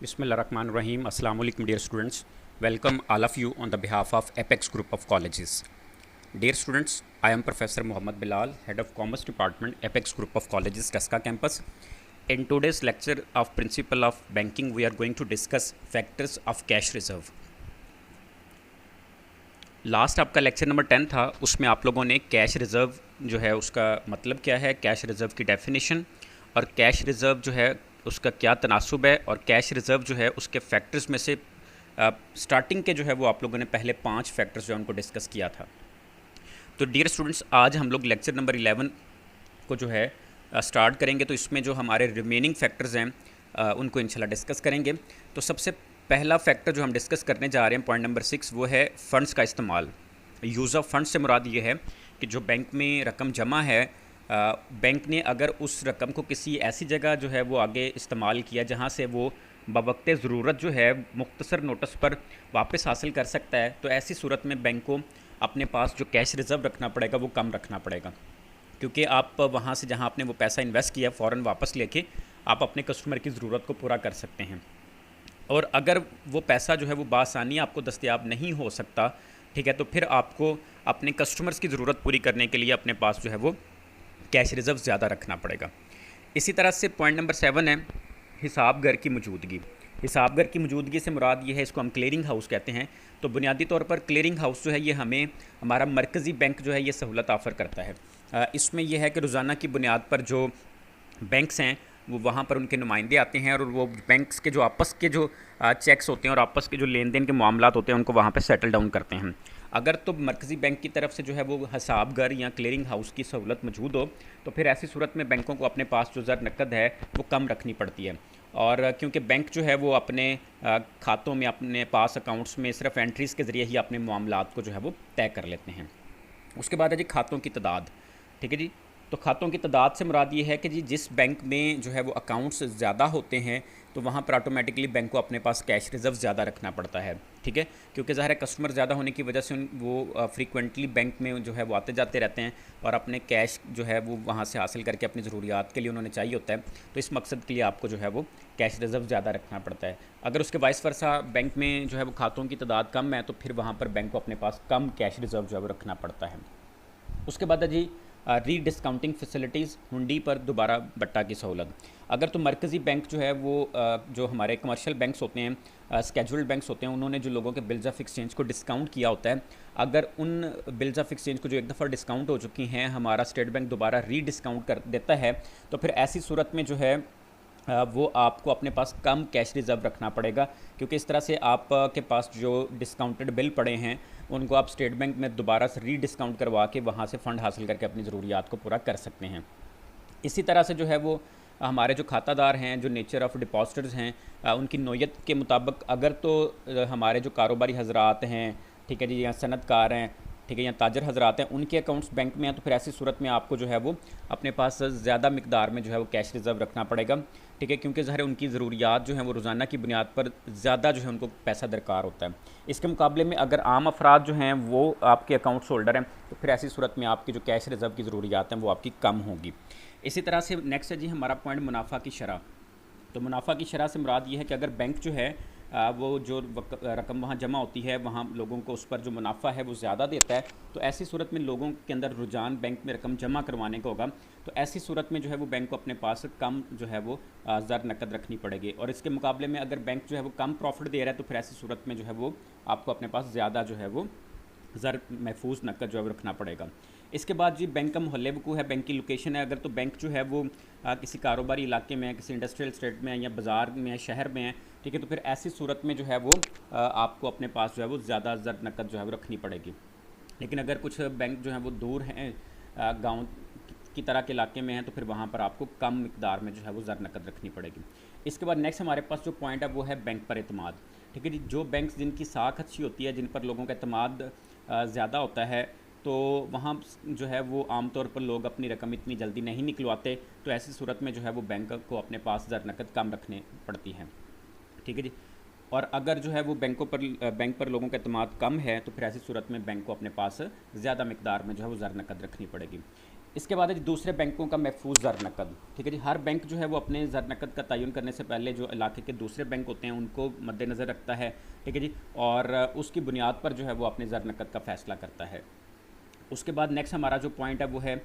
Bismillahirrahmanirrahim. Assalamu alaikum, dear students. Welcome all of you on the behalf of Apex Group of Colleges. Dear students, I am Professor Muhammad Bilal, Head of Commerce Department, Apex Group of Colleges, Tasca campus. In today's lecture of Principle of Banking, we are going to discuss factors of cash reserve. Last आपका lecture number 10 था, उसमें आप लोगों ने cash reserve जो है उसका मतलब क्या है, कैश रिज़र्व की डेफिनेशन और कैश रिज़र्व जो है उसका क्या तनासुब है और कैश रिज़र्व जो है उसके फैक्टर्स में से स्टार्टिंग के जो है वो आप लोगों ने पहले 5 फैक्टर्स जो है उनको डिस्कस किया था। तो डियर स्टूडेंट्स, आज हम लोग लेक्चर नंबर 11 को जो है स्टार्ट करेंगे। तो इसमें जो हमारे रिमेनिंग फैक्टर्स हैं उनको इंशाल्लाह डिस्कस करेंगे। तो सबसे पहला फैक्टर जो हम डिस्कस करने जा रहे हैं, पॉइंट नंबर 6, वो है फ़ंड्स का इस्तेमाल। यूज़ ऑफ फंड्स से मुराद ये है कि जो बैंक में रकम जमा है, बैंक ने अगर उस रकम को किसी ऐसी जगह जो है वो आगे इस्तेमाल किया जहाँ से वो बवक्त ज़रूरत जो है मुख्तसर नोटिस पर वापस हासिल कर सकता है, तो ऐसी सूरत में बैंक को अपने पास जो कैश रिज़र्व रखना पड़ेगा वो कम रखना पड़ेगा, क्योंकि आप वहाँ से जहाँ आपने वो पैसा इन्वेस्ट किया फ़ौरन वापस लेके आप अपने कस्टमर की ज़रूरत को पूरा कर सकते हैं। और अगर वो पैसा जो है वो बासानी आपको दस्तयाब नहीं हो सकता, ठीक है, तो फिर आपको अपने कस्टमर्स की ज़रूरत पूरी करने के लिए अपने पास जो है वो कैश रिज़र्व ज़्यादा रखना पड़ेगा। इसी तरह से पॉइंट नंबर 7 है हिसाब घर की मौजूदगी। हिसाब घर की मौजूदगी से मुराद ये है, इसको हम क्लियरिंग हाउस कहते हैं। तो बुनियादी तौर पर क्लियरिंग हाउस जो है ये हमें हमारा मरकज़ी बैंक जो है ये सहूलत ऑफ़र करता है। इसमें यह है कि रोज़ाना की बुनियाद पर जो बैंक्स हैं वो वहाँ पर उनके नुमाइंदे आते हैं और वो बैंक्स के जो आपस के जो चेक्स होते हैं और आपस के जो लेन देन के मामलात होते हैं उनको वहाँ पर सेटल डाउन करते हैं। अगर तो मरकज़ी बैंक की तरफ से जो है वो हिसाब घर या क्लियरिंग हाउस की सहूलत मौजूद हो, तो फिर ऐसी सूरत में बैंकों को अपने पास जो ज़र नकद है वो कम रखनी पड़ती है। और क्योंकि बैंक जो है वो अपने खातों में, अपने पास अकाउंट्स में सिर्फ एंट्रीज़ के ज़रिए ही अपने मामलात को जो है वो तय कर लेते हैं। उसके बाद है जी खातों की तादाद। ठीक है जी, तो खातों की तादाद से मुराद ये है कि जी जिस बैंक में जो है वो अकाउंट्स ज़्यादा होते हैं तो वहाँ पर ऑटोमेटिकली बैंक को अपने पास कैश रिज़र्व ज़्यादा रखना पड़ता है। ठीक है, क्योंकि ज़ाहिर है कस्टमर ज़्यादा होने की वजह से वो फ्रीक्वेंटली बैंक में जो है वो आते जाते रहते हैं और अपने कैश जो है वो वहाँ से हासिल करके अपनी ज़रूरियात के लिए उन्होंने चाहिए होता है। तो इस मकसद के लिए आपको जो है वो कैश रिज़र्व ज़्यादा रखना पड़ता है। अगर उसके वाइस वर्सा बैंक में जो है वो खातों की तादाद कम है तो फिर वहाँ पर बैंक को अपने पास कम कैश रिज़र्व जो है वो रखना पड़ता है। उसके बाद है जी री डिस्काउंटिंग फैसिलिटीज़, हुंडी पर दोबारा बट्टा की सहूलत। अगर तो मरकज़ी बैंक जो है वो जो हमारे कमर्शियल बैंक्स होते हैं, स्केड्यूल्ड बैंक्स होते हैं, उन्होंने जो लोगों के बिल्स ऑफ एक्सचेंज को डिस्काउंट किया होता है, अगर उन बिल्स ऑफ एक्सचेंज को जो एक दफ़ा डिस्काउंट हो चुकी हैं हमारा स्टेट बैंक दोबारा री डिस्काउंट कर देता है, तो फिर ऐसी सूरत में जो है वो आपको अपने पास कम कैश रिज़र्व रखना पड़ेगा, क्योंकि इस तरह से आप के पास जो डिस्काउंटेड बिल पड़े हैं उनको आप स्टेट बैंक में दोबारा से री डिस्काउंट करवा के वहाँ से फ़ंड हासिल करके अपनी ज़रूरियात को पूरा कर सकते हैं। इसी तरह से जो है वो हमारे जो खातादार हैं, जो नेचर ऑफ़ डिपॉजिटर्स हैं, उनकी नोयत के मुताबिक अगर तो हमारे जो कारोबारी हजरात हैं, ठीक है जी, या सनतकार हैं, ठीक है, या ताजर हजरात हैं, उनके अकाउंट्स बैंक में हैं, तो फिर ऐसी सूरत में आपको जो है वो अपने पास ज़्यादा मिकदार में जो है वो कैश रिज़र्व रखना पड़ेगा। ठीक है, क्योंकि ज़ाहिर उनकी ज़रूरियात जो हैं वो रोज़ाना की बुनियाद पर ज़्यादा जो है उनको पैसा दरकार होता है। इसके मुकाबले में अगर आम अफराद जो हैं वो आपके अकाउंट्स होल्डर हैं, तो फिर ऐसी सूरत में आपकी जो कैश रिज़र्व की ज़रूरियात हैं वो आपकी कम होगी। इसी तरह से नेक्स्ट है जी हमारा पॉइंट मुनाफा की शरह। तो मुनाफा की शरह से मुराद ये है कि अगर बैंक जो है वो जो रकम वहाँ जमा होती है वहाँ लोगों को उस पर जो मुनाफा है वो ज़्यादा देता है, तो ऐसी सूरत में लोगों के अंदर रुझान बैंक में रकम जमा करवाने का होगा। तो ऐसी सूरत में जो है वो बैंक को अपने पास कम जो है वो ज़र नकद रखनी पड़ेगी। और इसके मुकाबले में अगर बैंक जो है वो कम प्रॉफिट दे रहा है तो फिर ऐसी सूरत में जो है वो आपको अपने पास ज़्यादा जो है वो ज़र महफूज नकद जो है वो रखना पड़ेगा। इसके बाद जी बैंक का मोहल्ले वकू है, बैंक की लोकेशन है। अगर तो बैंक जो है वो किसी कारोबारी इलाके में है, किसी इंडस्ट्रियल स्टेट में है, या बाज़ार में है, शहर में है, ठीक है, तो फिर ऐसी सूरत में जो है वो आपको अपने पास जो है वो ज़्यादा ज़र नकद जो है वो रखनी पड़ेगी। लेकिन अगर कुछ बैंक जो है वो दूर हैं, गाँव की तरह के इलाके में हैं, तो फिर वहाँ पर आपको कम मिकदार में जो है वो ज़र नकद रखनी पड़ेगी। इसके बाद नेक्स्ट हमारे पास जो पॉइंट है वो है बैंक पर एतमाद। ठीक है जी, जो बैंक्स जिनकी साख अच्छी होती है, जिन पर लोगों का एतमाद ज़्यादा होता है, तो वहाँ जो है वो आमतौर पर लोग अपनी रकम इतनी जल्दी नहीं निकलवाते, तो ऐसी सूरत में जो है वो बैंक को अपने पास ज़र नकद कम रखने पड़ती हैं। ठीक है जी, और अगर जो है वो बैंक पर लोगों का एतमाद कम है तो फिर ऐसी सूरत में बैंक को अपने पास ज़्यादा मिकदार में जो है वो ज़र नकद रखनी पड़ेगी। इसके बाद है जी दूसरे बैंकों का महफूज ज़र नकद। ठीक है जी, हर बैंक जो है वो अपने ज़र नकद का तयन करने से पहले जो इलाके के दूसरे बैंक होते हैं उनको मद्देनज़र रखता है। ठीक है जी, और उसकी बुनियाद पर जो है वो अपने ज़र नकद का फ़ैसला करता है। उसके बाद नेक्स्ट हमारा जो पॉइंट है वो है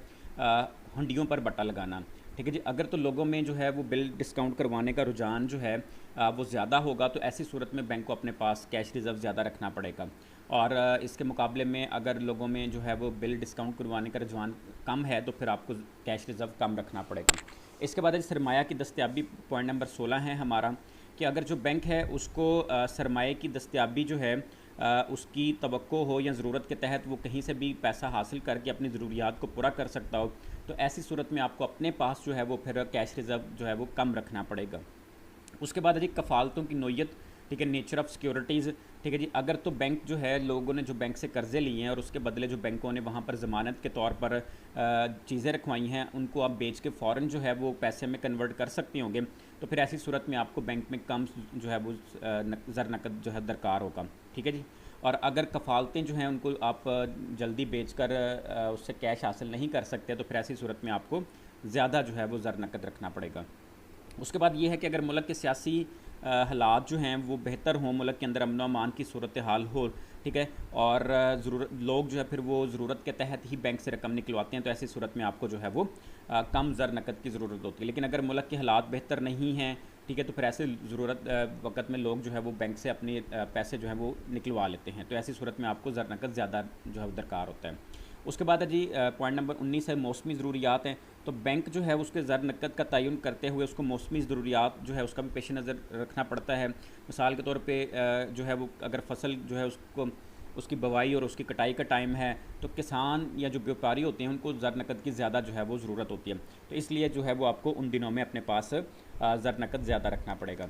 हुंडियों पर बट्टा लगाना। ठीक है जी, अगर तो लोगों में जो है वो बिल डिस्काउंट करवाने का रुझान जो है वो ज़्यादा होगा, तो ऐसी सूरत में बैंक को अपने पास कैश रिज़र्व ज़्यादा रखना पड़ेगा। और इसके मुकाबले में अगर लोगों में जो है वो बिल डिस्काउंट करवाने का रुझान कम है, तो फिर आपको कैश रिज़र्व कम रखना पड़ेगा। इसके बाद सरमाया की दस्तयाबी, पॉइंट नंबर 16 है हमारा, कि अगर जो बैंक है उसको सरमाए की दस्तयाबी जो है उसकी तवक्को हो या ज़रूरत के तहत वो कहीं से भी पैसा हासिल करके अपनी ज़रूरियात को पूरा कर सकता हो, तो ऐसी सूरत में आपको अपने पास जो है वो फिर कैश रिज़र्व जो है वो कम रखना पड़ेगा। उसके बाद है जी कफ़ालतों की नोयत। ठीक है, नेचर ऑफ़ सिक्योरिटीज़। ठीक है जी, अगर तो बैंक जो है लोगों ने जो बैंक से कर्ज़े लिए हैं और उसके बदले जो बैंकों ने वहाँ पर ज़मानत के तौर पर चीज़ें रखवाई हैं, उनको आप बेच के फ़ौरन जो है वो पैसे में कन्वर्ट कर सकते होंगे, तो फिर ऐसी सूरत में आपको बैंक में कम जो है वो ज़र नकद जो है दरकार होगा। ठीक है जी, और अगर कफ़ालतें जो हैं उनको आप जल्दी बेच कर उससे कैश हासिल नहीं कर सकते, तो फिर ऐसी सूरत में आपको ज़्यादा जो है वो ज़र नकद रखना पड़ेगा। उसके बाद ये है कि अगर मुल्क के सियासी हालात जो हैं वो बेहतर हों, मुल्क के अंदर अमन अमान की सूरत हाल हो, ठीक है, और ज़रूरत लोग जो है फिर वो ज़रूरत के तहत ही बैंक से रकम निकलवाते हैं, तो ऐसी सूरत में आपको जो है वो कम ज़र नकद की ज़रूरत होती है। लेकिन अगर मुल्क के हालात बेहतर नहीं हैं, ठीक है, तो फिर ऐसे ज़रूरत वक़्त में लोग जो है वो बैंक से अपने पैसे जो हैं वो निकलवा लेते हैं, तो ऐसी सूरत में आपको ज़र नकद ज़्यादा जो है दरकार होता है। उसके बाद है जी पॉइंट नंबर 19 है मौसमी ज़रूरियात हैं। तो बैंक जो है उसके ज़र नकद का तयन करते हुए उसको मौसमी ज़रूरियात जो है उसका भी पेश नज़र रखना पड़ता है। मिसाल के तौर पे जो है वो अगर फसल जो है उसको उसकी बवाई और उसकी कटाई का टाइम है, तो किसान या जो व्यापारी होते हैं उनको ज़र नकद की ज़्यादा जो है वो ज़रूरत होती है, तो इसलिए जो है वो आपको उन दिनों में अपने पास ज़र नकद ज़्यादा रखना पड़ेगा।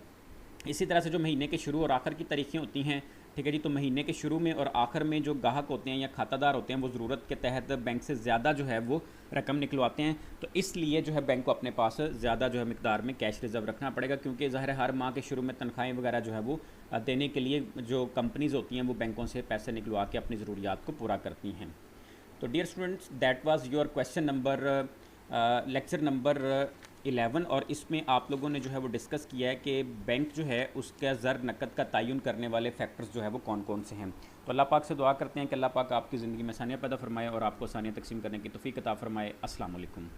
इसी तरह से जो महीने के शुरू और आखिर की तारीखें होती हैं, ठीक है जी, तो महीने के शुरू में और आखिर में जो ग्राहक होते हैं या खातादार होते हैं वो ज़रूरत के तहत बैंक से ज़्यादा जो है वो रकम निकलवाते हैं, तो इसलिए जो है बैंक को अपने पास ज़्यादा जो है मिकदार में कैश रिज़र्व रखना पड़ेगा, क्योंकि ज़ाहिर है हर माह के शुरू में तनख्वाहें वगैरह जो है वो देने के लिए जो कंपनीज़ होती हैं वो बैंकों से पैसे निकलवा के अपनी ज़रूरियात को पूरा करती हैं। तो dear students, that was your question number lecture number 11, और इसमें आप लोगों ने जो है वो डिस्कस किया है कि बैंक जो है उसका ज़र नकद का तयन करने वाले फैक्टर्स जो है वो कौन कौन से हैं। तो अल्लाह पाक से दुआ करते हैं कि अल्लाह पाक आपकी ज़िंदगी में आसानियाँ पैदा फरमाए और आपको आसानियाँ तकसीम करने की तौफीक अता फरमाए। अस्सलाम वालेकुम।